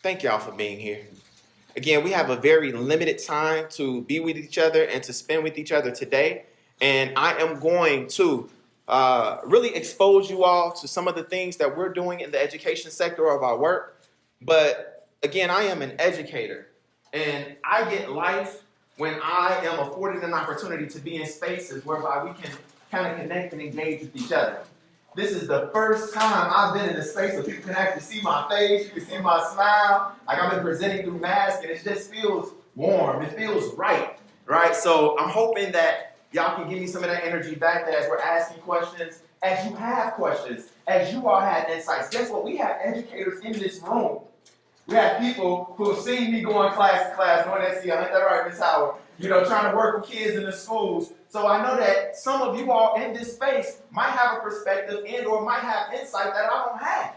Thank y'all for being here. Again, we have a very limited time to be with each other and to spend with each other today. And I am going to really expose you all to some of the things that we're doing in the education sector of our work. But again, I am an educator, and I get life when I am afforded an opportunity to be in spaces whereby we can kind of connect and engage with each other. This is the first time I've been in a space where people can actually see my face, you can see my smile. Like I've been presenting through masks, and it just feels warm. It feels right? So I'm hoping that y'all can give me some of that energy back, that as we're asking questions, as you have questions, as you all had insights. Guess what? We have educators in this room. We have people who have seen me going class to class, knowing that, ain't that right, Miss Howard? Trying to work with kids in the schools. So I know that some of you all in this space might have a perspective and or might have insight that I don't have.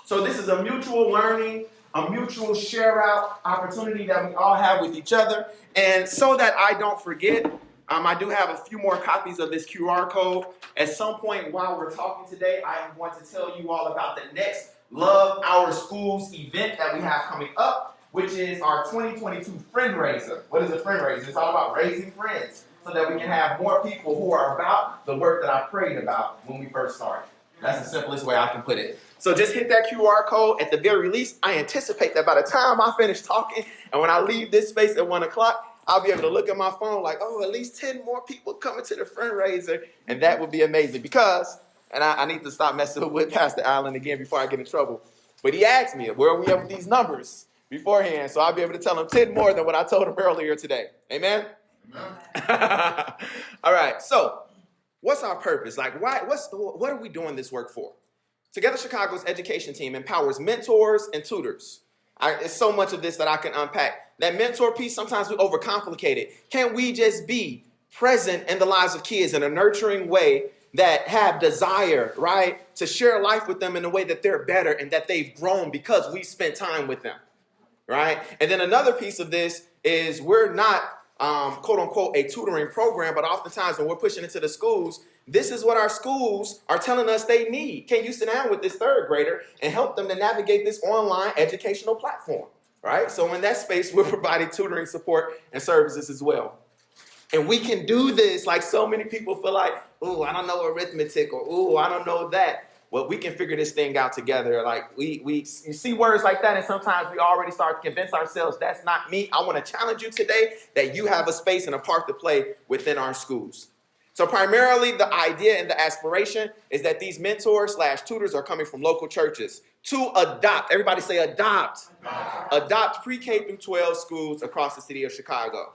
So this is a mutual learning, a mutual share out opportunity that we all have with each other. And so that I don't forget, I do have a few more copies of this QR code. At some point while we're talking today, I am going to tell you all about the next Love Our Schools event that we have coming up, which is our 2022 Friend Raiser. What is a friend raiser? It's all about raising friends so that we can have more people who are about the work that I prayed about when we first started. That's the simplest way I can put it. So just hit that QR code. At the very least, I anticipate that by the time I finish talking and when I leave this space at 1 o'clock, I'll be able to look at my phone like, oh, at least 10 more people coming to the Friend Raiser, and that would be amazing because, and I need to stop messing with Pastor Allen again before I get in trouble, but he asked me, where are we at with these numbers beforehand, so I'll be able to tell him 10 more than what I told him earlier today. Amen? Amen. All right, so what's our purpose? Like, what are we doing this work for? Together Chicago's education team empowers mentors and tutors. It's so much of this that I can unpack. That mentor piece, sometimes we overcomplicate it. Can we just be present in the lives of kids in a nurturing way that have desire, right, to share life with them in a way that they're better and that they've grown because we spent time with them, right? And then another piece of this is we're not, quote unquote, a tutoring program, but oftentimes when we're pushing into the schools, this is what our schools are telling us they need. Can you sit down with this third grader and help them to navigate this online educational platform, right? So in that space, we're providing tutoring support and services as well. And we can do this like so many people feel like, oh, I don't know arithmetic, or oh, I don't know that. Well, we can figure this thing out together. Like you see words like that, and sometimes we already start to convince ourselves that's not me. I want to challenge you today that you have a space and a part to play within our schools. So primarily the idea and the aspiration is that these mentors/tutors are coming from local churches to adopt. Everybody say adopt. Adopt pre-K through 12 schools across the city of Chicago.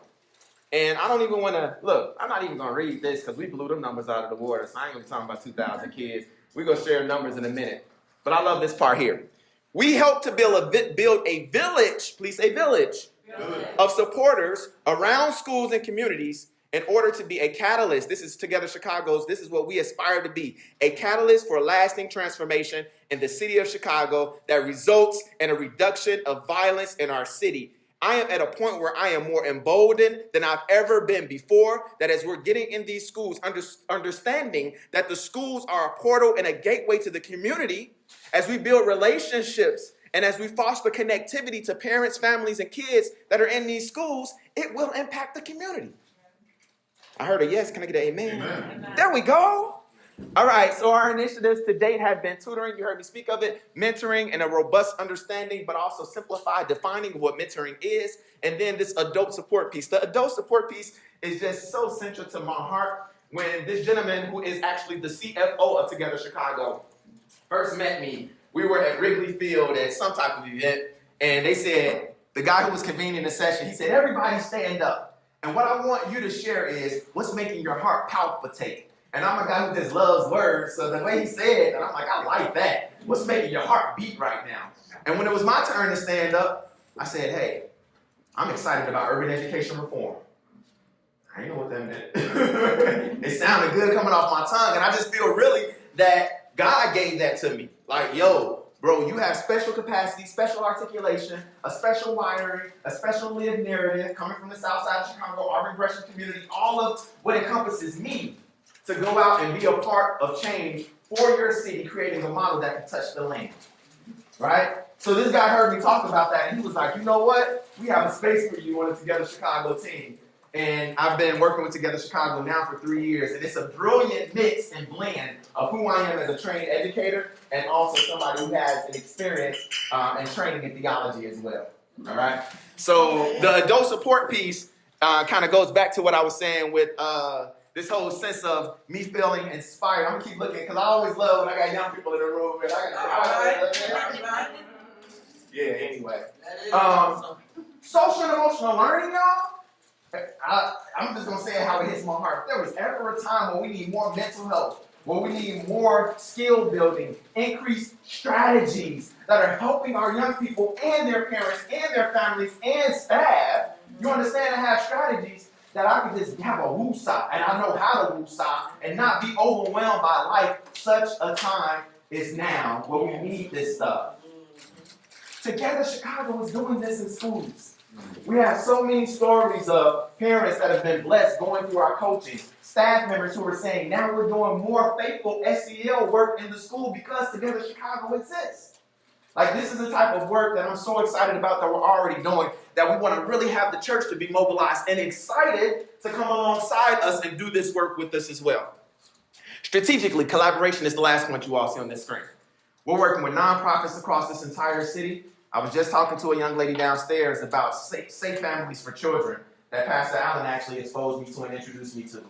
And I don't even want to, look, I'm not even going to read this because we blew them numbers out of the water. So I ain't going to talk about 2,000 kids. We're going to share numbers in a minute. But I love this part here. We help to build a village, please say village, of supporters around schools and communities in order to be a catalyst. This is Together Chicago's, this is what we aspire to be, a catalyst for lasting transformation in the city of Chicago that results in a reduction of violence in our city. I am at a point where I am more emboldened than I've ever been before, that as we're getting in these schools, understanding that the schools are a portal and a gateway to the community, as we build relationships and as we foster connectivity to parents, families, and kids that are in these schools, it will impact the community. I heard a yes. Can I get an amen? Amen. There we go. All right, so our initiatives to date have been tutoring, you heard me speak of it, mentoring, and a robust understanding, but also simplified defining what mentoring is, and then this adult support piece. The adult support piece is just so central to my heart. When this gentleman, who is actually the CFO of Together Chicago, first met me, we were at Wrigley Field at some type of event, and they said, the guy who was convening the session, he said, everybody stand up. And what I want you to share is what's making your heart palpitate. And I'm a guy who just loves words, so the way he said it, and I'm like, I like that. What's making your heart beat right now? And when it was my turn to stand up, I said, hey, I'm excited about urban education reform. I didn't know what that meant. It sounded good coming off my tongue, and I just feel really that God gave that to me. Like, yo, bro, you have special capacity, special articulation, a special wiring, a special lived narrative coming from the south side of Chicago, Auburn Gresham community, all of what encompasses me to go out and be a part of change for your city, creating a model that can touch the land, right? So this guy heard me talk about that, and he was like, you know what? We have a space for you on the Together Chicago team. And I've been working with Together Chicago now for 3 years, and it's a brilliant mix and blend of who I am as a trained educator and also somebody who has an experience and training in theology as well. All right? So the adult support piece kind of goes back to what I was saying with this whole sense of me feeling inspired. I'm going to keep looking because I always love when I got young people in the room. Yeah, anyway. Social and emotional learning, y'all. I'm just going to say how it hits my heart. If there was ever a time when we need more mental health, where we need more skill building, increased strategies that are helping our young people and their parents and their families and staff, you understand, to have strategies that I can just have a woosah, and I know how to woosah, and not be overwhelmed by life. Such a time is now where we need this stuff. Together Chicago is doing this in schools. We have so many stories of parents that have been blessed going through our coaching, staff members who are saying, now we're doing more faithful SEL work in the school because Together Chicago exists. Like, this is the type of work that I'm so excited about that we're already doing, that we want to really have the church to be mobilized and excited to come alongside us and do this work with us as well. Strategically, collaboration is the last point you all see on this screen. We're working with nonprofits across this entire city. I was just talking to a young lady downstairs about safe families for children that Pastor Allen actually exposed me to and introduced me to.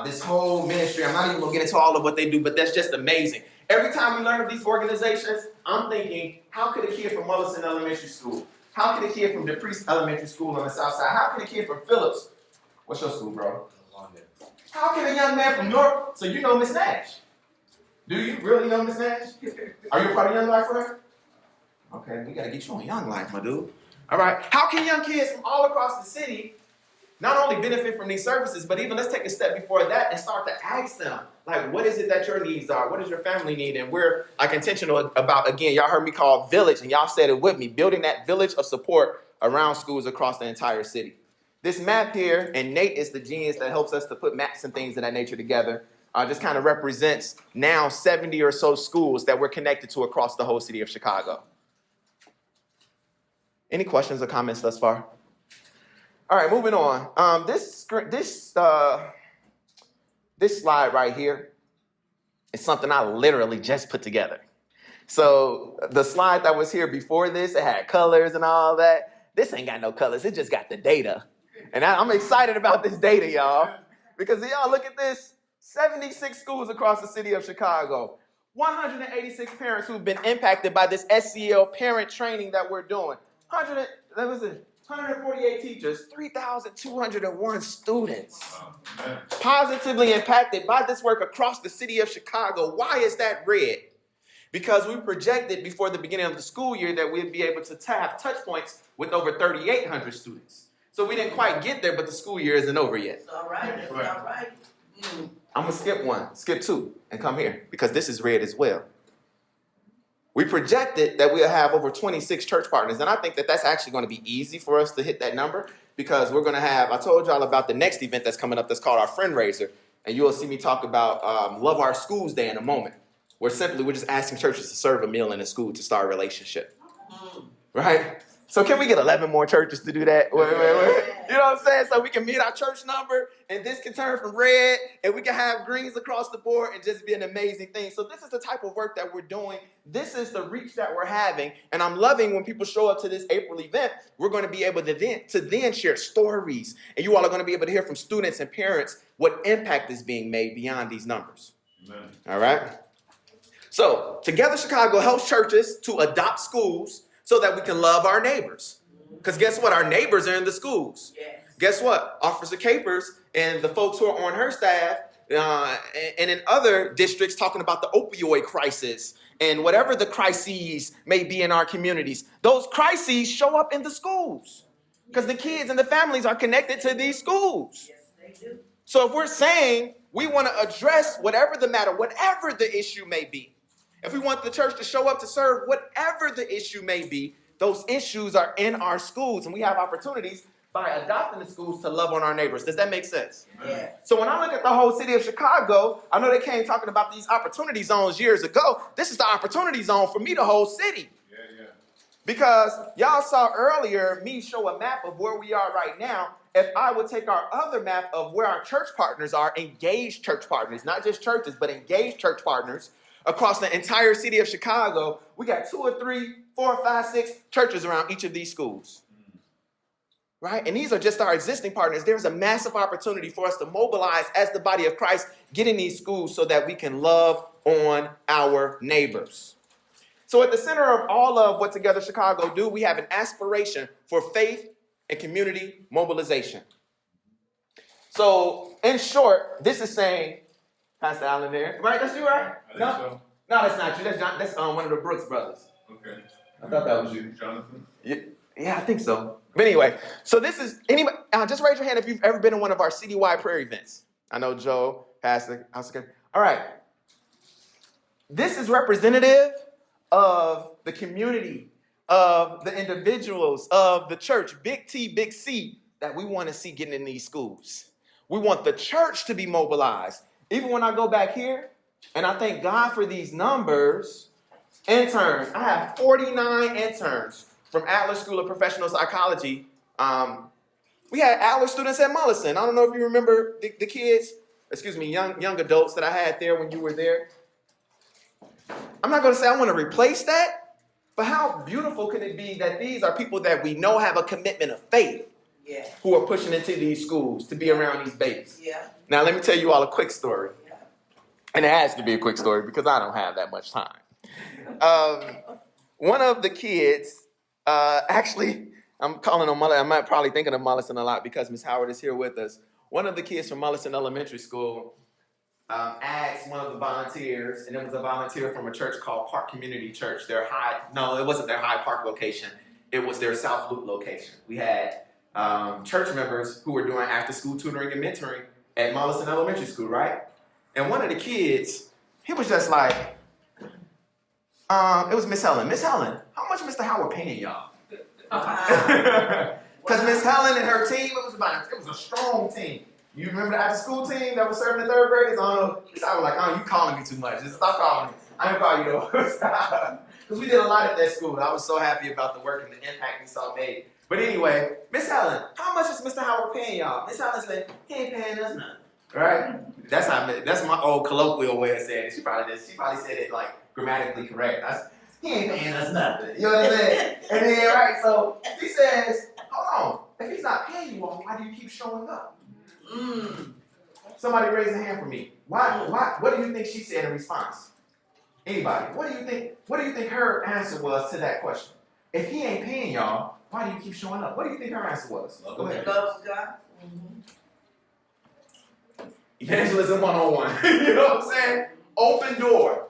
This whole ministry, I'm not even going to get into all of what they do, but that's just amazing. Every time we learn of these organizations, I'm thinking, how could a kid from Mullerson Elementary School, how could a kid from DePriest Elementary School on the south side, how can a kid from Phillips, what's your school, bro? London. How can a young man from North, so you know Miss Nash? Do you really know Miss Nash? Are you a part of Young Life, right? Okay, we got to get you on Young Life, my dude. All right, how can young kids from all across the city not only benefit from these services, but even let's take a step before that and start to ask them, like, what is it that your needs are? What does your family need? And we're like intentional about, again, y'all heard me call village, and y'all said it with me, building that village of support around schools across the entire city. This map here, and Nate is the genius that helps us to put maps and things of that nature together, just kind of represents now 70 or so schools that we're connected to across the whole city of Chicago. Any questions or comments thus far? All right, moving on. This slide right here is something I literally just put together. So the slide that was here before this, it had colors and all that. This ain't got no colors. It just got the data. And I'm excited about this data, y'all, because y'all look at this. 76 schools across the city of Chicago. 186 parents who've been impacted by this SEL parent training that we're doing. 148 teachers, 3,201 students positively impacted by this work across the city of Chicago. Why is that red? Because we projected before the beginning of the school year that we'd be able to have touch points with over 3,800 students. So we didn't quite get there, but the school year isn't over yet. It's all right. It's all right. I'm going to skip 2, and come here, because this is red as well. We projected that we'll have over 26 church partners, and I think that that's actually going to be easy for us to hit that number, because we're going to have, I told y'all about the next event that's coming up that's called our Friend Raiser, and you'll see me talk about Love Our Schools Day in a moment, where simply we're just asking churches to serve a meal in a school to start a relationship, right? So can we get 11 more churches to do that? Wait. You know what I'm saying? So we can meet our church number, and this can turn from red, and we can have greens across the board and just be an amazing thing. So this is the type of work that we're doing. This is the reach that we're having. And I'm loving when people show up to this April event, we're going to be able to then share stories. And you all are going to be able to hear from students and parents what impact is being made beyond these numbers. Amen. All right? So Together Chicago helps churches to adopt schools so that we can love our neighbors. Because guess what? Our neighbors are in the schools. Yes. Guess what? Officer Capers and the folks who are on her staff and in other districts talking about the opioid crisis and whatever the crises may be in our communities, those crises show up in the schools because the kids and the families are connected to these schools. Yes, they do. So if we're saying we want to address whatever the matter, whatever the issue may be, if we want the church to show up to serve whatever the issue may be, those issues are in our schools, and we have opportunities by adopting the schools to love on our neighbors. Does that make sense? Yeah. So when I look at the whole city of Chicago, I know they came talking about these opportunity zones years ago. This is the opportunity zone for me, the whole city. Because y'all saw earlier me show a map of where we are right now. If I would take our other map of where our church partners are, engaged church partners, not just churches, but engaged church partners across the entire city of Chicago, we got 2 or 3, 4, 5, 6 churches around each of these schools. Right? And these are just our existing partners. There's a massive opportunity for us to mobilize as the body of Christ, get in these schools so that we can love on our neighbors. So at the center of all of what Together Chicago do, we have an aspiration for faith and community mobilization. So in short, this is saying, Pastor Allen there, right? That's you, right? No, so. No, that's not you. That's one of the Brooks brothers. Okay. I thought that was you. Jonathan? Yeah, I think so. But anyway, so this is, anybody, just raise your hand if you've ever been in one of our citywide prayer events. I know Joe, Pastor. All right. This is representative of the community, of the individuals, of the church, big T, big C, that we want to see getting in these schools. We want the church to be mobilized. Even when I go back here, and I thank God for these numbers, interns. I have 49 interns from Adler School of Professional Psychology. We had Adler students at Mullison. I don't know if you remember the kids, young adults that I had there when you were there. I'm not going to say I want to replace that, but how beautiful can it be that these are people that we know have a commitment of faith, who are pushing into these schools to be around these babies. Yeah. Now, let me tell you all a quick story. And it has to be a quick story because I don't have that much time. One of the kids, actually, I'm calling on Mullison. I'm probably thinking of Mullison a lot because Ms. Howard is here with us. One of the kids from Mullison Elementary School asked one of the volunteers, and it was a volunteer from a church called Park Community Church. It wasn't their Hyde Park location. It was their South Loop location. We had church members who were doing after-school tutoring and mentoring at Mullison Elementary School, right? And one of the kids, he was just like, it was Miss Helen. Miss Helen, how much Mr. Howard paying y'all? Because Miss Helen and her team, it was a strong team. You remember the after-school team that was serving the third graders? I don't know. I was like, oh, you calling me too much. Just stop calling me. I ain't call you though. Stop. Because we did a lot at that school. I was so happy about the work and the impact we saw made. But anyway, Miss Helen, how much is Mr. Howard paying y'all? Miss Helen said, he ain't paying us nothing. Right? That's my old colloquial way of saying it. She probably said it like grammatically correct. He ain't paying us nothing. You know what I'm saying? And then, right, so he says, hold on. If he's not paying you all, why do you keep showing up? Somebody raise a hand for me. Why? What do you think she said in response? Anybody? What do you think her answer was to that question? If he ain't paying y'all, why do you keep showing up? What do you think her answer was? Go ahead. Love God. Evangelism 101. You know what I'm saying? Open door.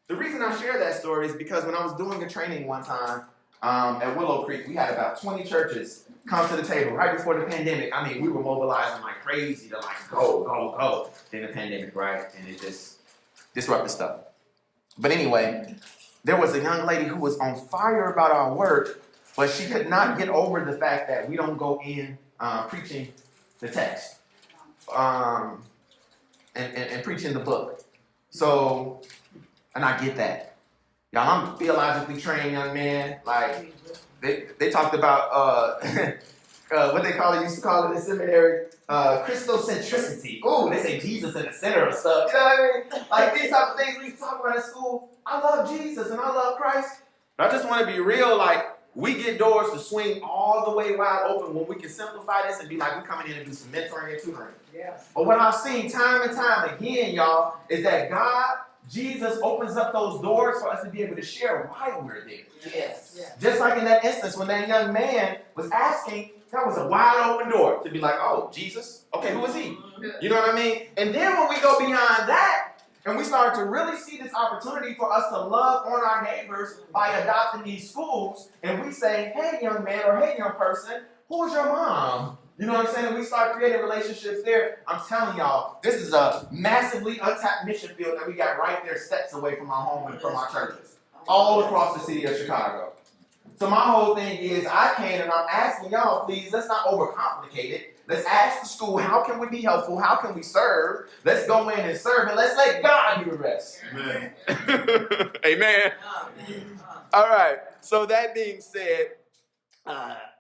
The reason I share that story is because when I was doing a training one time at Willow Creek, we had about 20 churches come to the table right before the pandemic. I mean, we were mobilizing like crazy to like go. Then the pandemic, right? And it just disrupted stuff. But anyway, there was a young lady who was on fire about our work, but she could not get over the fact that we don't go in preaching the text and preaching the book. So, and I get that. Y'all, I'm a theologically trained young man. Like, they talked about what they used to call it in seminary, Christocentricity. Oh, they say Jesus in the center of stuff. You know what I mean? Like these type of things we used to talk about in school. I love Jesus and I love Christ. But I just want to be real, like, we get doors to swing all the way wide open when we can simplify this and be like, we're coming in and do some mentoring and tutoring. Yeah. But what I've seen time and time again, y'all, is that God, Jesus opens up those doors for us to be able to share why we're there. Yes. Yeah. Just like in that instance when that young man was asking, that was a wide open door to be like, oh, Jesus? Okay, who is he? You know what I mean? And then when we go beyond that, and we start to really see this opportunity for us to love on our neighbors by adopting these schools, and we say, hey, young man, or hey, young person, who's your mom? You know what I'm saying? And we start creating relationships there. I'm telling y'all, this is a massively untapped mission field that we got right there steps away from our home and from our churches, all across the city of Chicago. So my whole thing is, and I'm asking y'all, please, let's not overcomplicate it. Let's ask the school, how can we be helpful? How can we serve? Let's go in and serve, and let's let God do the rest. Amen. Amen. All right. So that being said,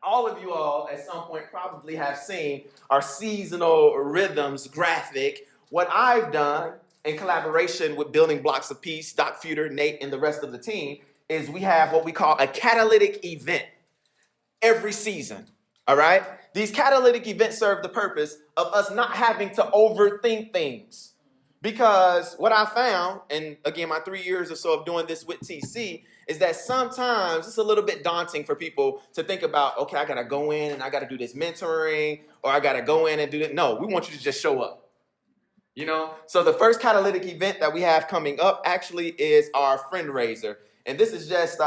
all of you all at some point probably have seen our seasonal rhythms graphic. What I've done in collaboration with Building Blocks of Peace, Doc Futer, Nate, and the rest of the team, is we have what we call a catalytic event every season. All right? These catalytic events serve the purpose of us not having to overthink things. Because what I found, and again, my 3 years or so of doing this with TC, is that sometimes it's a little bit daunting for people to think about, okay, I got to go in and I got to do this mentoring, or I got to go in and do that. No, we want you to just show up. You know? So the first catalytic event that we have coming up actually is our friend raiser. And this is just,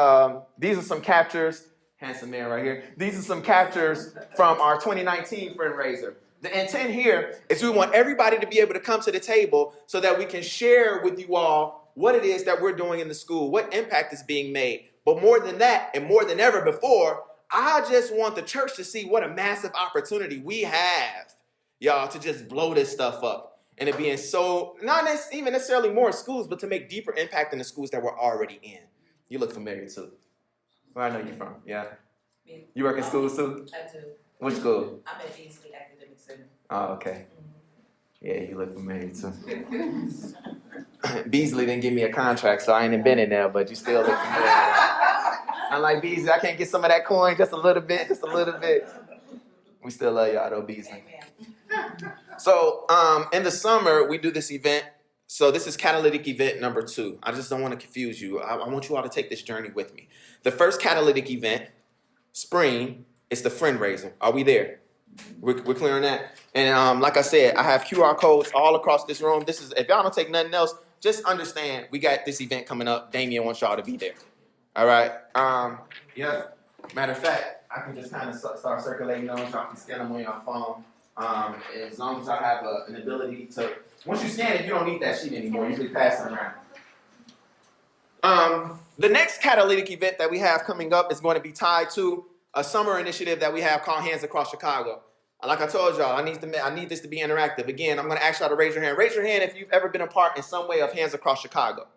these are some captures. Handsome man right here. These are some captures from our 2019 friend raiser. The intent here is we want everybody to be able to come to the table so that we can share with you all what it is that we're doing in the school, what impact is being made. But more than that, and more than ever before, I just want the church to see what a massive opportunity we have, y'all, to just blow this stuff up. And it being so, not even necessarily more schools, but to make deeper impact in the schools that we're already in. You look familiar too. Where I know you're from, yeah? Me. You work in schools too? I do. Which school? I'm at Beasley Academic Center. Oh, okay. Yeah, you look familiar too. Beasley didn't give me a contract, so I ain't been in there, but you still look familiar. I'm like, Beasley, I can't get some of that coin, just a little bit, just a little bit. We still love y'all though, Beasley. So, in the summer, we do this event. So this is catalytic event number 2. I just don't want to confuse you. I want you all to take this journey with me. The first catalytic event, spring, is the friend raiser. Are we there? We're clear on that? And like I said, I have QR codes all across this room. This is, if y'all don't take nothing else, just understand we got this event coming up. Damien wants y'all to be there. All right? Yeah. Matter of fact, I can just kind of start circulating those. Y'all can scan them on your phone. As long as y'all have an ability to, once you scan it, you don't need that sheet anymore. You can pass it around. The next catalytic event that we have coming up is going to be tied to a summer initiative that we have called Hands Across Chicago. Like I told y'all, I need this to be interactive. Again, I'm going to ask y'all to raise your hand. Raise your hand if you've ever been a part in some way of Hands Across Chicago.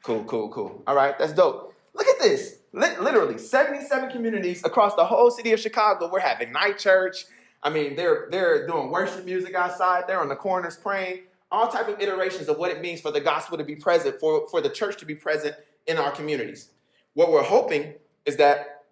Cool. All right, that's dope. Look at this. Literally, 77 communities across the whole city of Chicago. We're having night church. I mean, they're doing worship music outside. They're on the corners praying. All type of iterations of what it means for the gospel to be present, for the church to be present in our communities. What we're hoping is that,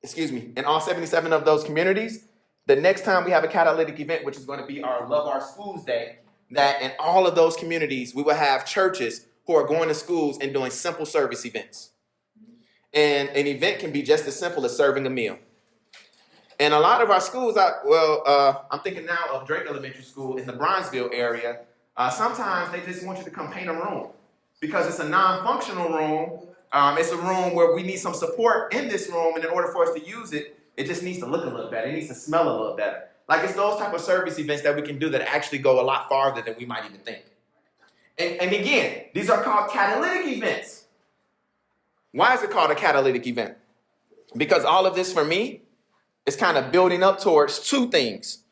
in all 77 of those communities, the next time we have a catalytic event, which is going to be our Love Our Schools Day, that in all of those communities, we will have churches who are going to schools and doing simple service events. And an event can be just as simple as serving a meal. And a lot of our schools, I'm thinking now of Drake Elementary School in the Bronzeville area. Sometimes they just want you to come paint a room because it's a non-functional room. It's a room where we need some support in this room, and in order for us to use it, it just needs to look a little better. It needs to smell a little better. Like it's those type of service events that we can do that actually go a lot farther than we might even think. And again, these are called catalytic events. Why is it called a catalytic event? Because all of this for me is kind of building up towards 2 things.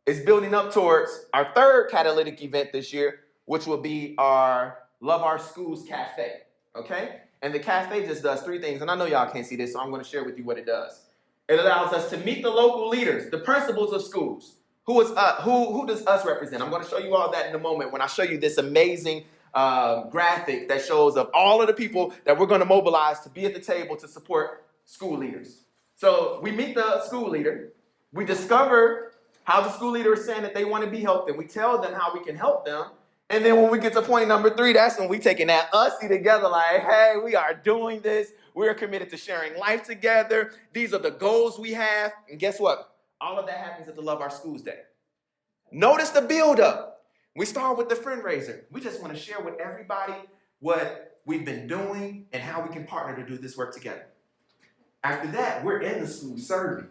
It's building up towards our 3rd catalytic event this year, which will be our Love Our Schools Cafe, okay? And the cafe just does 3 things, and I know y'all can't see this, so I'm going to share with you what it does. It allows us to meet the local leaders, the principals of schools. Who does us represent? I'm going to show you all that in a moment when I show you this amazing graphic that shows of all of the people that we're going to mobilize to be at the table to support school leaders. So we meet the school leader. We discover how the school leader is saying that they want to be helped, and we tell them how we can help them. And then when we get to point number 3, that's when we taking that USI together like, hey, we are doing this. We're committed to sharing life together. These are the goals we have. And guess what? All of that happens at the Love Our Schools Day. Notice the build-up. We start with the friend raiser. We just want to share with everybody what we've been doing and how we can partner to do this work together. After that, we're in the school serving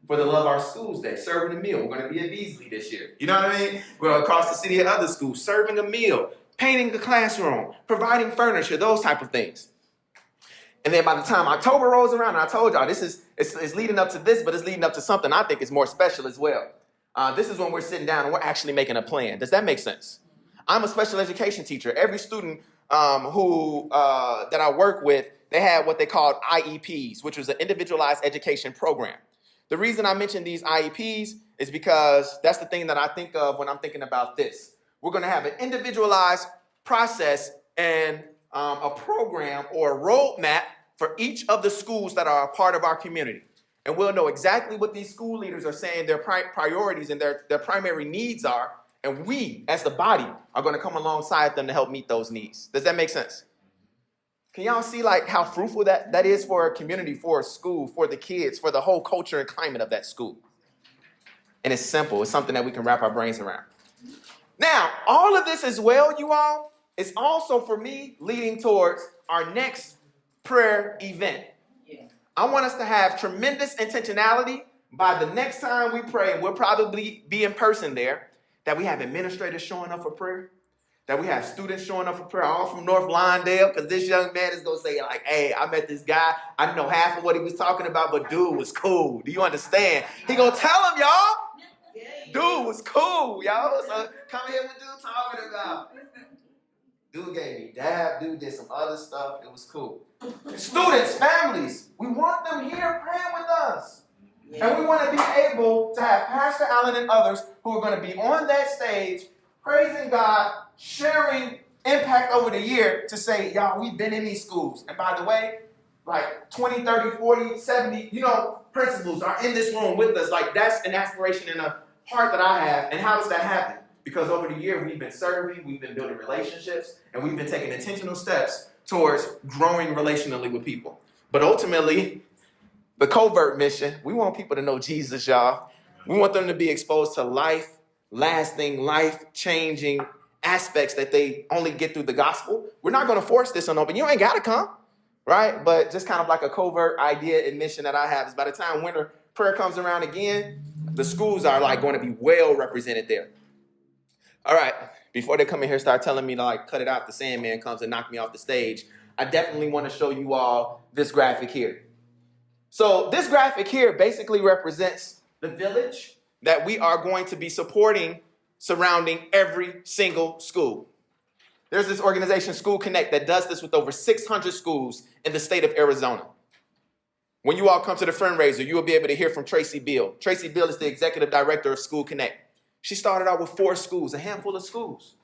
for the Love Our Schools Day, serving a meal. We're going to be at Beasley this year. You know what I mean? We're across the city at other schools, serving a meal, painting the classroom, providing furniture, those type of things. And then by the time October rolls around, and I told y'all, it's leading up to this, but it's leading up to something I think is more special as well. This is when we're sitting down and we're actually making a plan. Does that make sense? I'm a special education teacher. Every student that I work with, they had what they called IEPs, which was an individualized education program. The reason I mention these IEPs is because that's the thing that I think of when I'm thinking about this. We're going to have an individualized process and a program or a roadmap for each of the schools that are a part of our community. And we'll know exactly what these school leaders are saying their priorities and their primary needs are. And we, as the body, are going to come alongside them to help meet those needs. Does that make sense? Can y'all see like how fruitful that is for a community, for a school, for the kids, for the whole culture and climate of that school? And it's simple. It's something that we can wrap our brains around. Now, all of this as well, you all, is also for me leading towards our next prayer event. Yeah. I want us to have tremendous intentionality by the next time we pray, and we'll probably be in person there, that we have administrators showing up for prayer, that we have students showing up for prayer, all from North Lawndale, because this young man is going to say, like, hey, I met this guy. I didn't know half of what he was talking about, but dude was cool. Do you understand? He going to tell him, y'all, dude was cool, y'all. So come here, what dude talking about? Dude gave me dab. Dude did some other stuff. It was cool. Students, families, we want them here praying with us. And we want to be able to have Pastor Allen and others who are going to be on that stage, praising God, sharing impact over the year to say, y'all, we've been in these schools. And by the way, like 20, 30, 40, 70, principals are in this room with us. Like that's an aspiration and a heart that I have. And how does that happen? Because over the year, we've been serving, we've been building relationships, and we've been taking intentional steps towards growing relationally with people. But ultimately, the covert mission, we want people to know Jesus, y'all. We want them to be exposed to life-lasting, life-changing aspects that they only get through the gospel. We're not going to force this on them, but you ain't got to come, right? But just kind of like a covert idea and mission that I have is by the time winter prayer comes around again, the schools are like going to be well represented there. All right, before they come in here and start telling me to like cut it out, the Sandman comes and knock me off the stage, I definitely want to show you all this graphic here. So this graphic here basically represents the village that we are going to be supporting surrounding every single school. There's this organization, School Connect, that does this with over 600 schools in the state of Arizona. When you all come to the fundraiser, you will be able to hear from Tracy Beal. Tracy Beal is the executive director of School Connect. She started out with 4 schools, a handful of schools.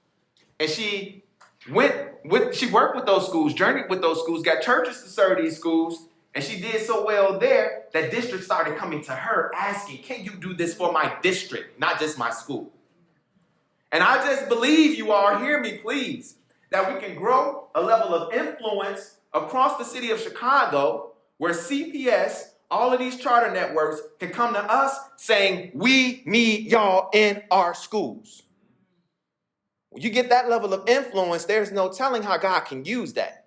And she worked with those schools, journeyed with those schools, got churches to serve these schools. And she did so well there that districts started coming to her asking, can you do this for my district, not just my school? And I just believe you all, hear me please, that we can grow a level of influence across the city of Chicago where CPS, all of these charter networks can come to us saying, we need y'all in our schools. When you get that level of influence, there's no telling how God can use that.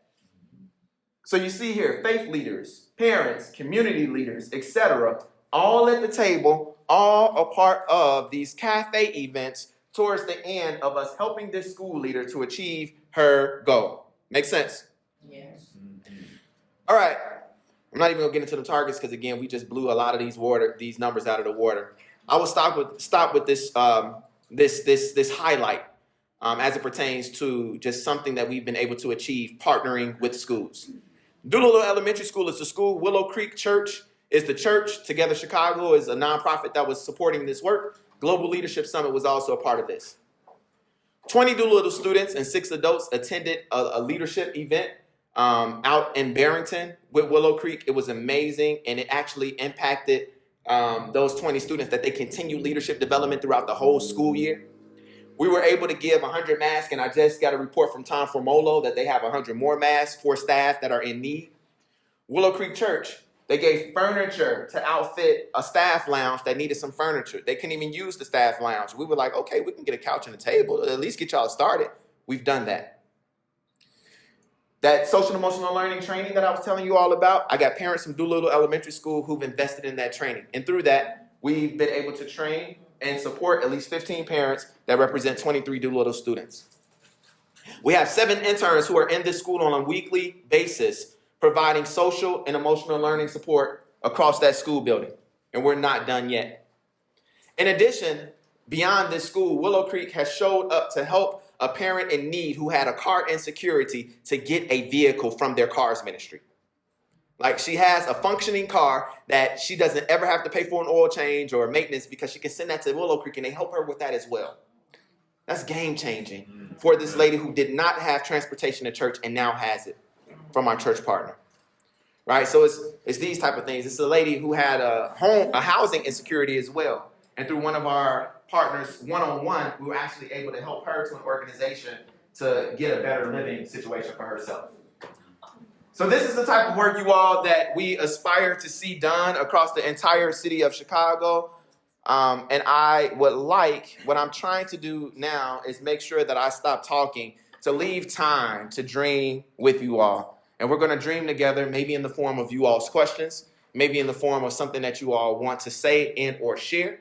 So you see here, faith leaders, parents, community leaders, etc., all at the table, all a part of these cafe events towards the end of us helping this school leader to achieve her goal. Make sense? Yes. All right. I'm not even going to get into the targets because, again, we just blew a lot of these numbers out of the water. I will stop with this this highlight as it pertains to just something that we've been able to achieve partnering with schools. Doolittle Elementary School is the school. Willow Creek Church is the church. Together Chicago is a nonprofit that was supporting this work. Global Leadership Summit was also a part of this. 20 Doolittle students and 6 adults attended a leadership event out in Barrington with Willow Creek. It was amazing, and it actually impacted those 20 students that they continued leadership development throughout the whole school year. We were able to give 100 masks, and I just got a report from Tom Formolo that they have 100 more masks for staff that are in need. Willow Creek Church, they gave furniture to outfit a staff lounge that needed some furniture. They couldn't even use the staff lounge. We were like, okay, we can get a couch and a table, at least get y'all started. We've done that. That social and emotional learning training that I was telling you all about, I got parents from Doolittle Elementary School who've invested in that training. And through that, we've been able to train and support at least 15 parents that represent 23 Doolittle students. We have 7 interns who are in this school on a weekly basis, providing social and emotional learning support across that school building. And we're not done yet. In addition, beyond this school, Willow Creek has showed up to help a parent in need who had a car insecurity to get a vehicle from their cars ministry. Like, she has a functioning car that she doesn't ever have to pay for an oil change or maintenance because she can send that to Willow Creek and they help her with that as well. That's game changing for this lady who did not have transportation to church and now has it from our church partner. Right? So it's these type of things. It's a lady who had a housing insecurity as well. And through one of our partners, one-on-one, we were actually able to help her to an organization to get a better living situation for herself. So this is the type of work, you all, that we aspire to see done across the entire city of Chicago. And I would like, what I'm trying to do now is make sure that I stop talking to leave time to dream with you all. And we're going to dream together, maybe in the form of you all's questions, maybe in the form of something that you all want to say and or share.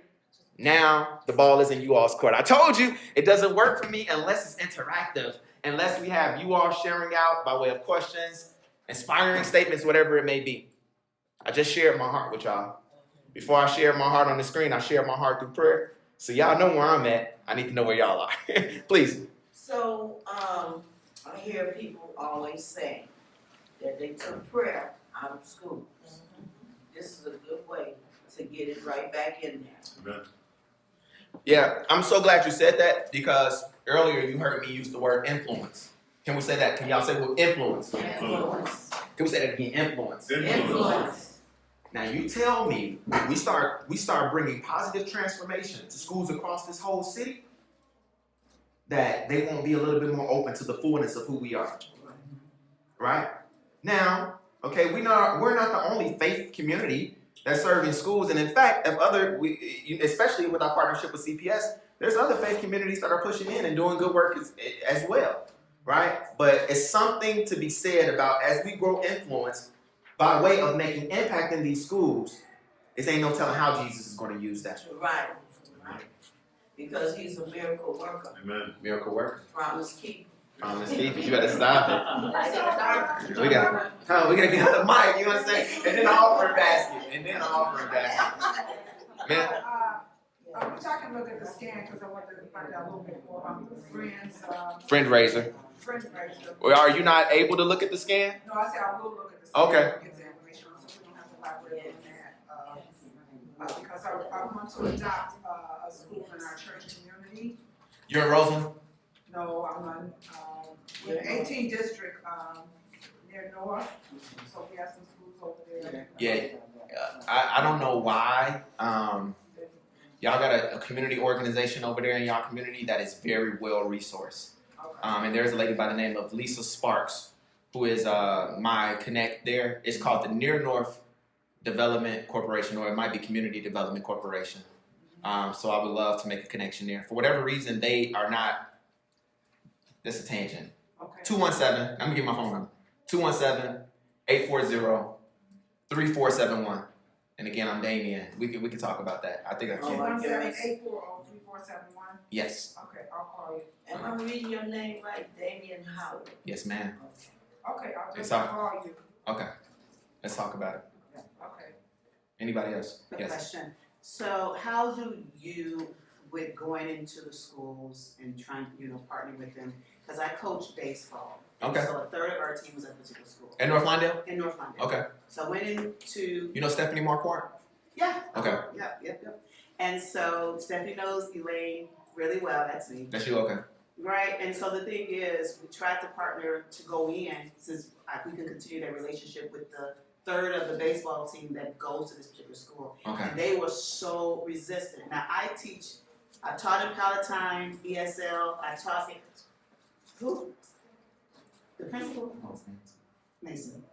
Now the ball is in you all's court. I told you it doesn't work for me unless it's interactive, unless we have you all sharing out by way of questions, inspiring statements, whatever it may be. I just shared my heart with y'all. Before I shared my heart on the screen, I shared my heart through prayer. So y'all know where I'm at. I need to know where y'all are. Please. So I hear people always say that they took prayer out of school. This is a good way to get it right back in there. Amen. Yeah, I'm so glad you said that because earlier you heard me use the word influence. Can we say that? Can y'all say influence? Influence. Can we say that again? Influence. Influence. Now you tell me we start bringing positive transformation to schools across this whole city, that they won't be a little bit more open to the fullness of who we are. Right? Now, okay, we're not the only faith community that's serving schools, and in fact, especially with our partnership with CPS, there's other faith communities that are pushing in and doing good work as well, right? But it's something to be said about as we grow influence by way of making impact in these schools. It ain't no telling how Jesus is going to use that. Right. Because he's a miracle worker. Amen. Miracle worker. Promise keeper. Promise keeper. You better stop it. We gotta get on the mic. You understand? And then the offering basket. Man. Which I can look at the scan because I want to find out a little bit more about the friends. Friend raiser. Friend raiser. Well, are you not able to look at the scan? No, I said I will look at the scan. Okay. Get the information so we don't have to elaborate on that. Because I want to adopt a school in our church community. You're in Roseland? No, I'm on in the 18th district near North. So we have some schools over there. Yeah. I don't know why. Y'all got a community organization over there in y'all community that is very well resourced. Okay. And there's a lady by the name of Lisa Sparks, who is my connect there. It's called the Near North Development Corporation, or it might be Community Development Corporation. So I would love to make a connection there. For whatever reason, they are not. This is a tangent. Okay. 217. I'm gonna give my phone number. 217-840-3471. And again, I'm Damien. We can talk about that. I think I can. 178403471. Yes. Okay, I'll call you. Am I reading your name right? Damien Howard. Yes, ma'am. Okay, I'll It's just all- call you. Okay. Let's talk about it. Okay. Anybody else? Quick Yes. question. So how do you, with going into the schools and trying to, partner with them, because I coach baseball. Okay. So a third of our team was at a particular school. In North Lindale? In North London. Okay. So I went into, You know Stephanie Marquardt? yeah. Okay. Yep. And so Stephanie knows Elaine really well, that's me. That's you? Okay. Right, and so the thing is, we tried to partner to go in, since we can continue that relationship with the third of the baseball team that goes to this particular school. Okay. And they were so resistant. Now I taught in Palatine, ESL, I taught in, who? The principal? Mason.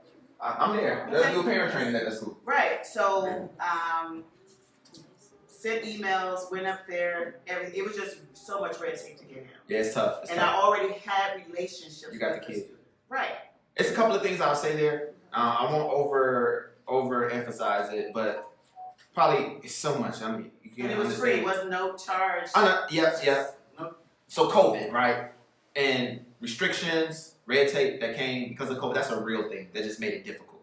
I'm there. Let's do parent training at that school. Right, so, sent emails, went up there, it was just so much red tape to get in. Yeah, it's tough. It's And tough. I already had relationships You got with the kid. student. Right. It's a couple of things I'll say there. I won't overemphasize it, but probably it's so much. I mean, you And can't it was understand. free, it was no charge. I know. Yeah. So COVID, right? And restrictions, red tape that came because of COVID. That's a real thing that just made it difficult.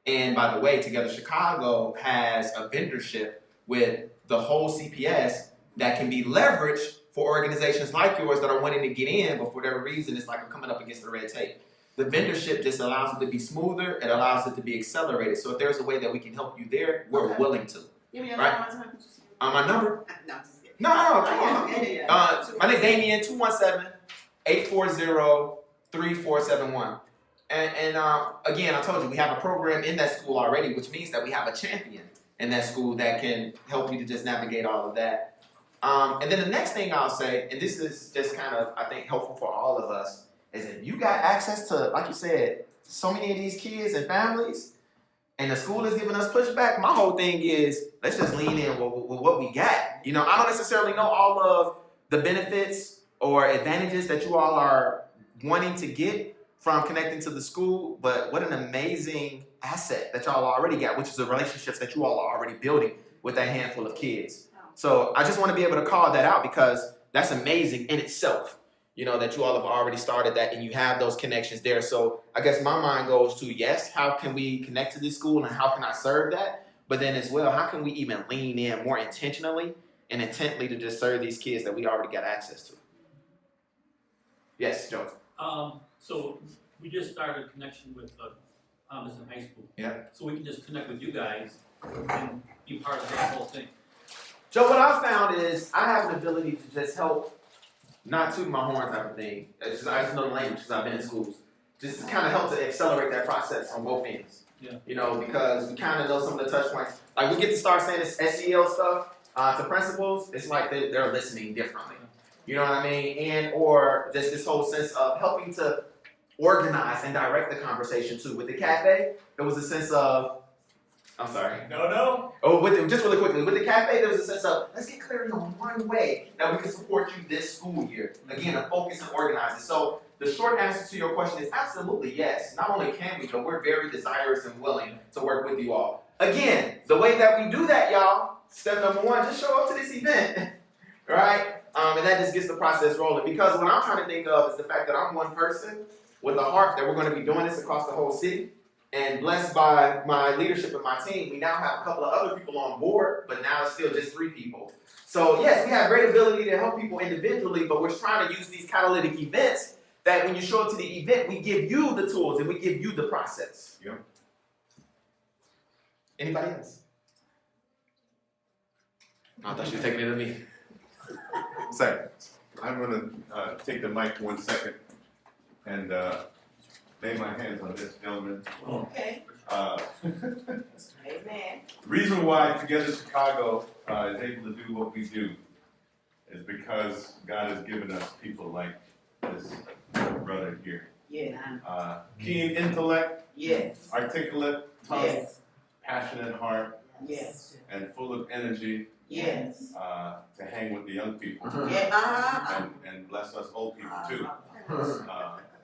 And by the way, Together Chicago has a vendorship with the whole CPS that can be leveraged for organizations like yours that are wanting to get in, but for whatever reason, it's like coming up against the red tape. The vendorship just allows it to be smoother. It allows it to be accelerated. So if there's a way that we can help you there, we're willing to. Give me your Right. number. My number? No, I'm just kidding. No, come on. Yeah. My name is Damien, 217-840-3471. And again, I told you, we have a program in that school already, which means that we have a champion in that school that can help you to just navigate all of that. And then the next thing I'll say, and this is just kind of, I think, helpful for all of us, is if you got access to, like you said, so many of these kids and families, and the school is giving us pushback, my whole thing is, let's just lean in with what we got. You know, I don't necessarily know all of the benefits or advantages that you all are wanting to get from connecting to the school, but what an amazing asset that y'all already got, which is the relationships that you all are already building with that handful of kids. So I just want to be able to call that out because that's amazing in itself, you know, that you all have already started that and you have those connections there. So I guess my mind goes to, yes, how can we connect to this school and how can I serve that? But then as well, how can we even lean in more intentionally and intently to just serve these kids that we already got access to? Yes, Joe. So we just started a connection with Thomas in high school. Yeah. So we can just connect with you guys and be part of that whole thing. Joe, what I found is I have an ability to just help, not toot my horn type of thing. I just know the language because I've been in schools. Just to kind of help to accelerate that process on both ends. Yeah. You know, because we kind of know some of the touch points. Like we get to start saying this SEL stuff to principals. It's like they're listening differently. You know what I mean? And or just this whole sense of helping to organize and direct the conversation too. With the cafe, there was a sense of, I'm sorry. No. Oh, just really quickly, with the cafe, there was a sense of, let's get clarity on one way that we can support you this school year. Again, a focus and organize it. So the short answer to your question is absolutely yes. Not only can we, but we're very desirous and willing to work with you all. Again, the way that we do that, y'all, step number one, just show up to this event, right? And that just gets the process rolling. Because what I'm trying to think of is the fact that I'm one person with a heart that we're going to be doing this across the whole city. And blessed by my leadership and my team, we now have a couple of other people on board, but now it's still just 3 people. So yes, we have great ability to help people individually, but we're trying to use these catalytic events that when you show up to the event, we give you the tools and we give you the process. Yep. Anybody else? I thought you were taking it to me. Sir. I'm gonna take the mic 1 second and lay my hands on this gentleman. Okay, amen. Reason why Together Chicago is able to do what we do is because God has given us people like this brother here. Yeah, Keen intellect, yes, articulate, tongue, yes, passionate heart, yes, and full of energy yes. to hang with the young people Yeah, and bless us old people too.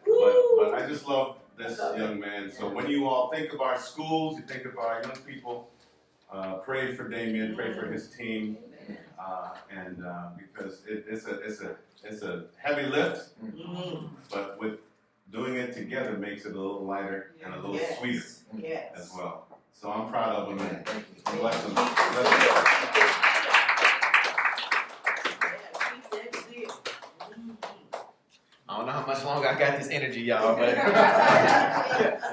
Woo. But I just love this young man. So when you all think of our schools, you think of our young people, pray for Damien, pray for his team, and because it's a heavy lift, Mhm. but with doing it together makes it a little lighter and a little Yes, sweeter yes. as well. So I'm proud of him and Yeah, bless him. keep that seal. I don't know how much longer I got this energy, y'all, but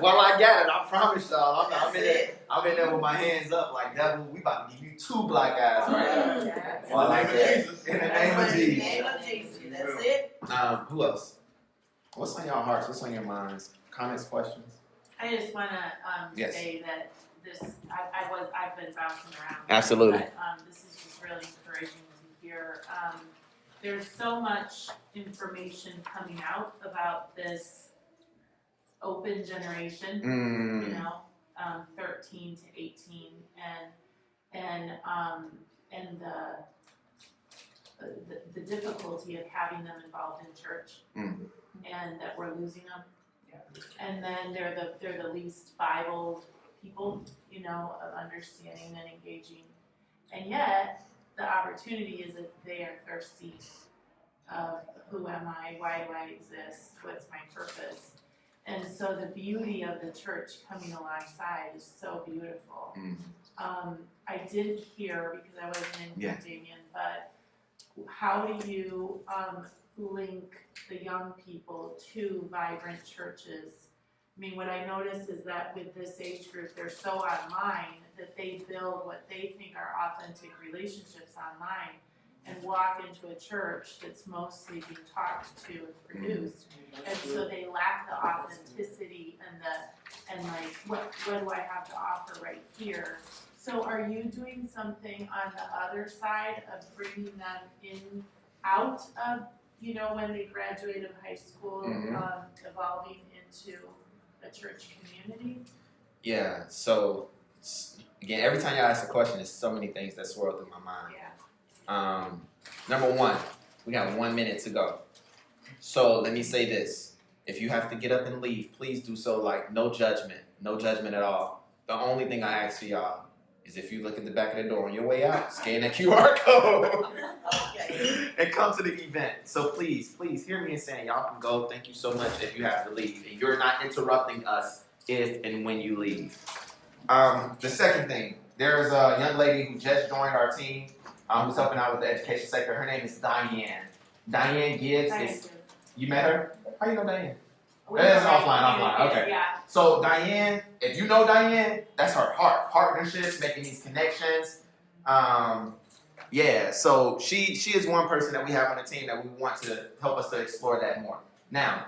while I got it, I promise y'all, I'm in there with my hands up like, devil, we about to give you 2 black eyes right now. Well, I like that. In the name of In the Jesus. name of Jesus, that's it. Who else? What's on your hearts? What's on your minds? Comments, questions? I just want to Yes. say that I've been bouncing around. Absolutely. But this is just really encouraging to hear. There's so much information coming out about this open generation, you know, 13 to 18, and the difficulty of having them involved in church, and that we're losing them. And then they're the least Bible people, you know, of understanding and engaging. And yet, the opportunity is that they are thirsty of who am I, why do I exist, what's my purpose. And so the beauty of the church coming alongside is so beautiful. I did hear, because I wasn't in Yeah. Damien, but how do you, link the young people to vibrant churches? I mean, what I notice is that with this age group, they're so online that they build what they think are authentic relationships online and walk into a church that's mostly being talked to and produced. And so they lack the authenticity and like, what do I have to offer right here? So are you doing something on the other side of bringing them in, out of, when they graduate of high school, evolving into a church community? Yeah, so again, every time y'all ask a question, there's so many things that swirl through my mind. Yeah. Number one, we got 1 minute to go. So let me say this. If you have to get up and leave, please do so like no judgment at all. The only thing I ask for y'all is if you look at the back of the door on your way out, scan that QR code and come to the event. So please hear me in saying y'all can go. Thank you so much if you have to leave. And you're not interrupting us if and when you leave. The second thing, there's a young lady who just joined our team who's helping out with the education sector. Her name is Diane. Diane Gibbs. You met her? How you know Diane? That's offline. Okay. Yeah. So Diane, if you know Diane, that's her heart. Partnerships, making these connections. So she is one person that we have on the team that we want to help us to explore that more. Now,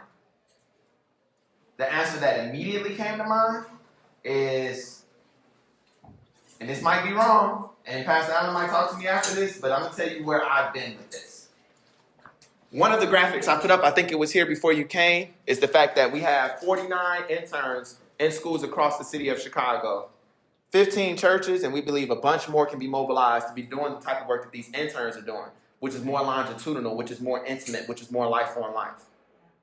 the answer that immediately came to mind is, and this might be wrong, and Pastor Allen might talk to me after this, but I'm going to tell you where I've been with this. One of the graphics I put up, I think it was here before you came, is the fact that we have 49 interns in schools across the city of Chicago, 15 churches, and we believe a bunch more can be mobilized to be doing the type of work that these interns are doing, which is more longitudinal, which is more intimate, which is more life on life,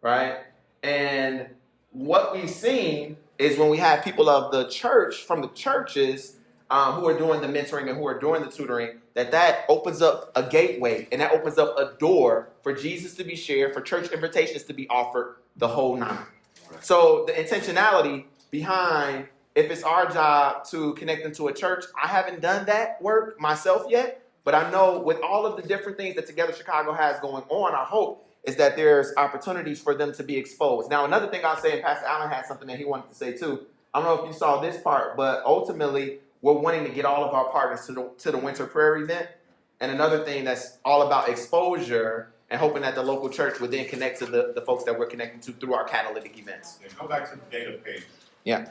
right? And what we've seen is when we have people of the church, from the churches, who are doing the mentoring and who are doing the tutoring, that opens up a gateway and that opens up a door for Jesus to be shared, for church invitations to be offered, the whole nine. So the intentionality behind, if it's our job to connect them to a church, I haven't done that work myself yet, but I know with all of the different things that Together Chicago has going on, our hope is that there's opportunities for them to be exposed. Now, another thing I'll say, and Pastor Allen had something that he wanted to say too, I don't know if you saw this part, but ultimately, we're wanting to get all of our partners to the Winter Prayer event. And another thing that's all about exposure and hoping that the local church would then connect to the folks that we're connecting to through our catalytic events. Yeah, go back to the data page. Yeah.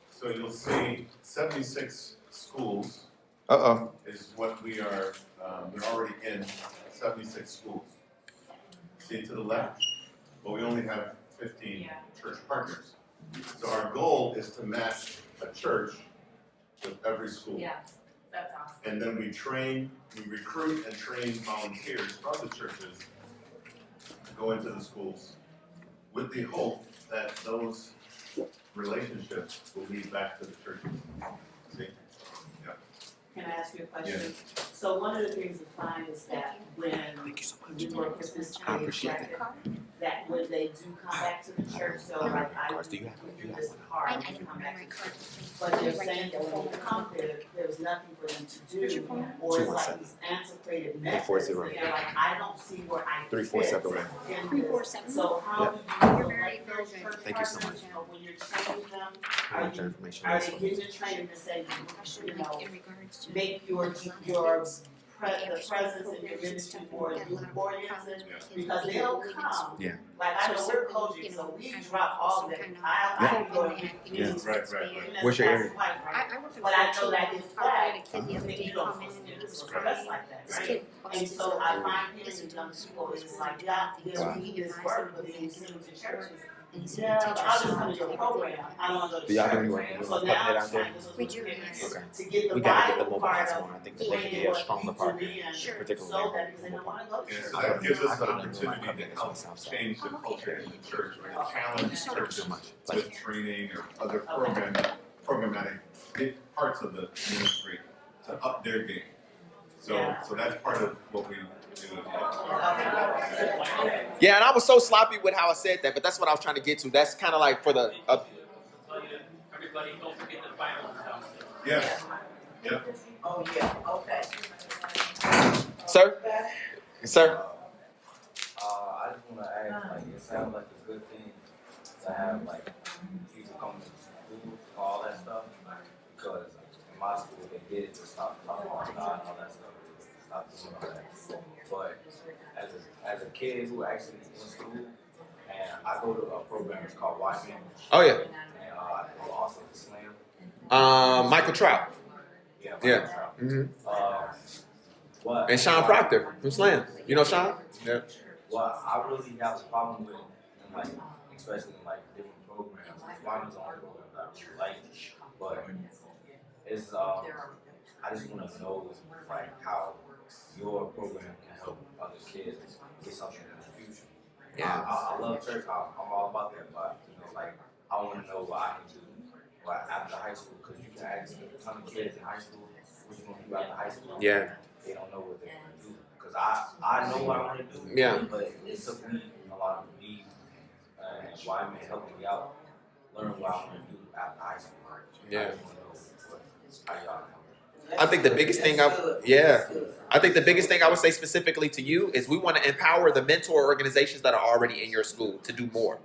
So you'll see 76 schools is what we're already in 76 schools. See to the left? Well, we only have 15 church partners. So our goal is to match a church with every school. Yeah, that's awesome. And then we recruit and train volunteers from the churches to go into the schools with the hope that those relationships will lead back to the churches. See? Yeah. Can I ask you a question? So one of the things we find is that when we work with this trade bracket, that when they do come back to the church, so like we do this hard to come back to church. But they're saying that when they come there, there's nothing for them to do, or it's like these antiquated methods, and they're like, I don't see where I fit in this. So how do you select those church partners, or when you're training them, are they getting the training to say, make your the presence in your ministry more youth oriented, because they'll come. Yeah. Like I know we're coaching, so we drop all that. I go and get Right. Where's your area? But I know that it's flat, then you don't press like that, right? And so I find here in young people, it's like, we need this work, but then you send them to churches. Yeah, but I'll just come to your program. I don't want to go to church. So now I'm trying to get the Bible part of I think that they can be a stronger partner, particularly so that because they don't want to go to Yeah, church. so that gives us an opportunity to help change the culture in the church, right? Challenge churches with training or other programmatic parts of the ministry to up their game. So that's part of what we do. Yeah, and I was so sloppy with how I said that, but that's what I was trying to get to. That's kind of like for the... Everybody, don't forget the Bible. Yes. Yeah. Oh, yeah, okay. Sir? Sir? I just wanna ask, like, it sounds like a good thing to have, like, people coming to school, all that stuff, because in my school, they did to stop talking about God and all that stuff, stop doing all that. But as a kid who actually in school, and I go to a program, it's called Wyman. Oh, yeah. And I go also to Slam. Michael Trout. Yeah. Yeah. Trout. Mm-hmm. What? And Sean Proctor from Slam. You know Sean? Yeah. What I really have a problem with, and like, especially in like different programs, Wyman's on programs I really like, but it's I just want to know like how your program can help other kids get something in the future. Yeah. I love church. I'm all about that, but you know, like I want to know what I can do after high school, because you can ask a ton of kids in high school what you want to do after high school. Yeah. They don't know what they want to do. Because I know what I want to do. Yeah. But it took me a lot of me and Wyman helping me out, learn what I want to do after high school. Yeah. I just want to know how y'all know. I think the biggest thing I think the biggest thing I would say specifically to you is we want to empower the mentor organizations that are already in your school to do more.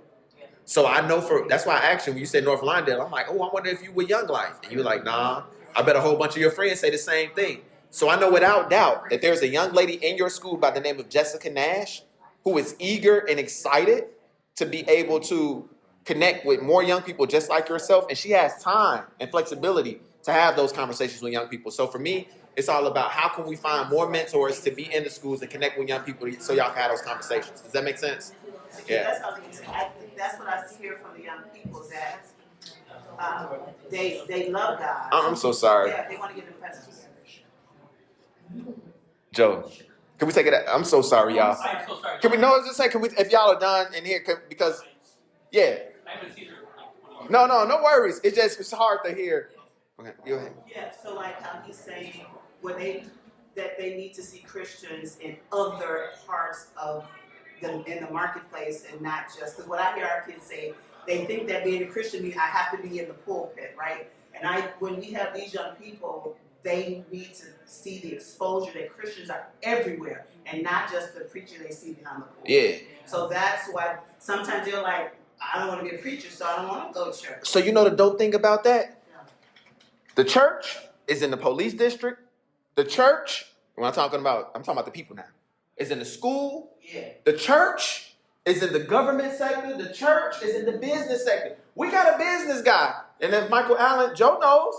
So I know that's why I asked you when you said North Lawndale, I'm like, oh, I wonder if you were Young Life. And you're like, nah, I bet a whole bunch of your friends say the same thing. So I know without doubt that there's a young lady in your school by the name of Jessica Nash who is eager and excited to be able to connect with more young people just like yourself. And she has time and flexibility to have those conversations with young people. So for me, it's all about how can we find more mentors to be in the schools and connect with young people so y'all can have those conversations. Does that make sense? Yeah. That's what I was gonna say. I think that's what I hear from the young people, that they love God. I'm so sorry. Yeah, they want to give them presents. Joe, can we take it? I'm so sorry, y'all. I'm so sorry. Can we just say, if y'all are done in here, because, yeah. I haven't seen her. No worries. It's hard to hear. Okay, go ahead. Yeah, so like how he's saying, that they need to see Christians in other parts of in the marketplace, and not just, because what I hear our kids say, they think that being a Christian means I have to be in the pulpit, right? And when we have these young people, they need to see the exposure that Christians are everywhere, and not just the preacher they see behind the pulpit. Yeah. So that's why sometimes they're like, I don't want to be a preacher, so I don't want to go to church. So you know the dope thing about that? The church is in the police district. The church, I'm talking about the people now, is in the school. Yeah. The church is in the government sector. The church is in the business sector. We got a business guy. And if Michael Allen, Joe knows,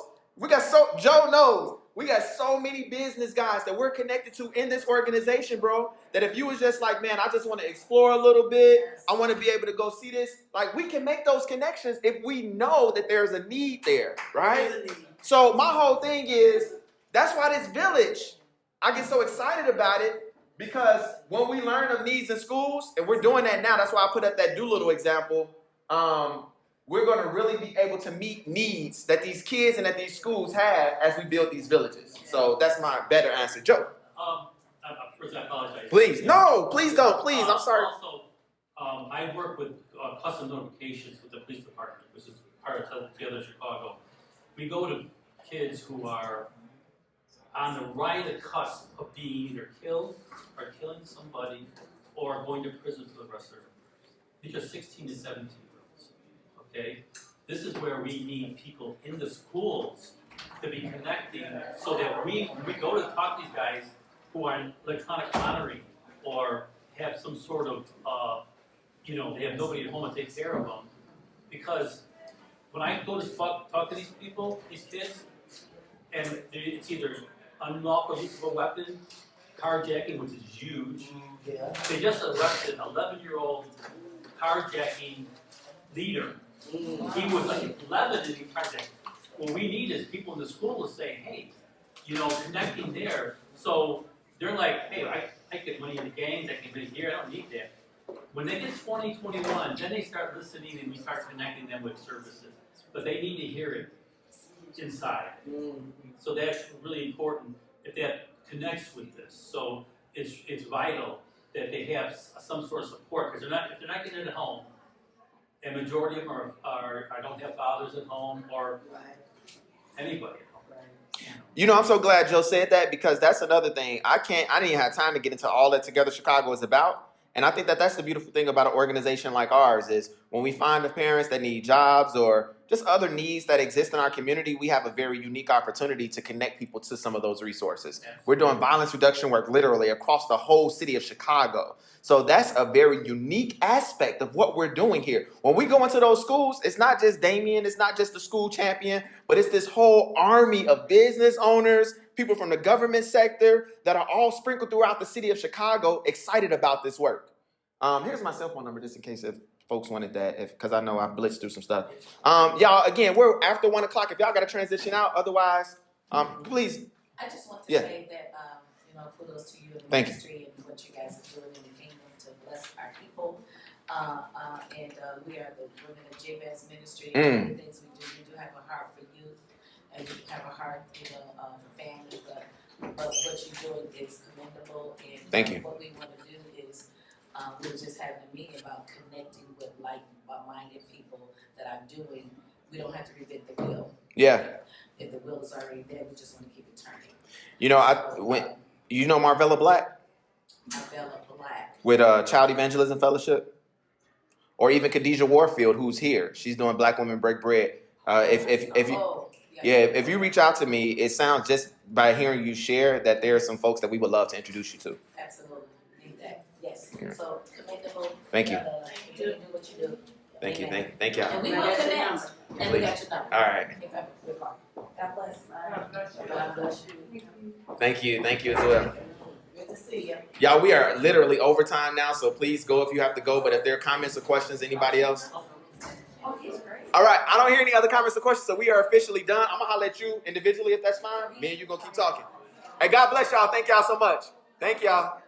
Joe knows. We got so many business guys that we're connected to in this organization, bro, that if you was just like, man, I just want to explore a little bit, I want to be able to go see this, like we can make those connections if we know that there's a need there, right? There's a need. So my whole thing is, that's why this village, I get so excited about it, because when we learn of needs in schools, and we're doing that now, that's why I put up that Doolittle example, we're going to really be able to meet needs that these kids and that these schools have as we build these villages. So that's my better answer. Joe. First, I apologize. Please. No, please don't. Please, I'm sorry. Also, I work with custom notifications with the police department, which is part of Together Chicago. We go to kids who are on the right cusp of being either killed or killing somebody or going to prison for the rest of their life. These are 16 to 17-year-olds. Okay? This is where we need people in the schools to be connecting so that when we go to talk to these guys who are in electronic monitoring or have some sort of, they have nobody at home to take care of them. Because when I go to talk to these people, these kids, and it's either unlawful use of a weapon, carjacking, which is huge. Yeah. They just arrested an 11-year-old carjacking leader. He was like 11 and he carjacked. What we need is people in the school to say, hey, connecting there. So they're like, hey, I get money in the gangs, I can get here, I don't need that. When they get 20, 21, then they start listening and we start connecting them with services. But they need to hear it inside. So that's really important if that connects with this. So it's vital that they have some sort of support, because if they're not getting it at home, and majority of them are don't have fathers at home or anybody at home. You know, I'm so glad Joe said that because that's another thing. I didn't even have time to get into all that Together Chicago is about. And I think that that's the beautiful thing about an organization like ours is when we find the parents that need jobs or just other needs that exist in our community, we have a very unique opportunity to connect people to some of those resources. We're doing violence reduction work literally across the whole city of Chicago. So that's a very unique aspect of what we're doing here. When we go into those schools, it's not just Damien, it's not just the school champion, but it's this whole army of business owners, people from the government sector that are all sprinkled throughout the city of Chicago excited about this work. Here's my cell phone number just in case if folks wanted that, because I know I blitzed through some stuff. Y'all, again, we're after 1 o'clock. If y'all got to transition out, otherwise, please. I just want to Yeah. say that, kudos to you and the Thank you. ministry and what you guys are doing in the kingdom to bless our people. We are the women of Jabez ministry. One of the things we do have a heart for youth and we have a heart, for family, but what you're doing is commendable. And Thank you. What we want to do is we're just having a meeting about connecting with like-minded people that are doing. We don't have to reinvent the wheel. Yeah. If the wheel is already there, we just want to keep it turning. You know, you know Marvella Black Marvella Black. with Child Evangelism Fellowship, or even Khadijah Warfield, who's here. She's doing Black Women Break Bread. If you reach out to me, it sounds just by hearing you share that there are some folks that we would love to introduce you to. Absolutely, need that. Yes. Yeah. So commendable. Thank you. Do what you do. Thank you. Amen. Thank y'all. And we will connect. And we got your number. All right. God bless. God bless you. Thank you as well. Good to see you. Y'all, we are literally overtime now, so please go if you have to go. But if there are comments or questions, anybody else? All right, I don't hear any other comments or questions, so we are officially done. I'm gonna holler at you individually if that's fine. Me and you gonna keep talking. Hey, God bless y'all. Thank y'all so much. Thank y'all.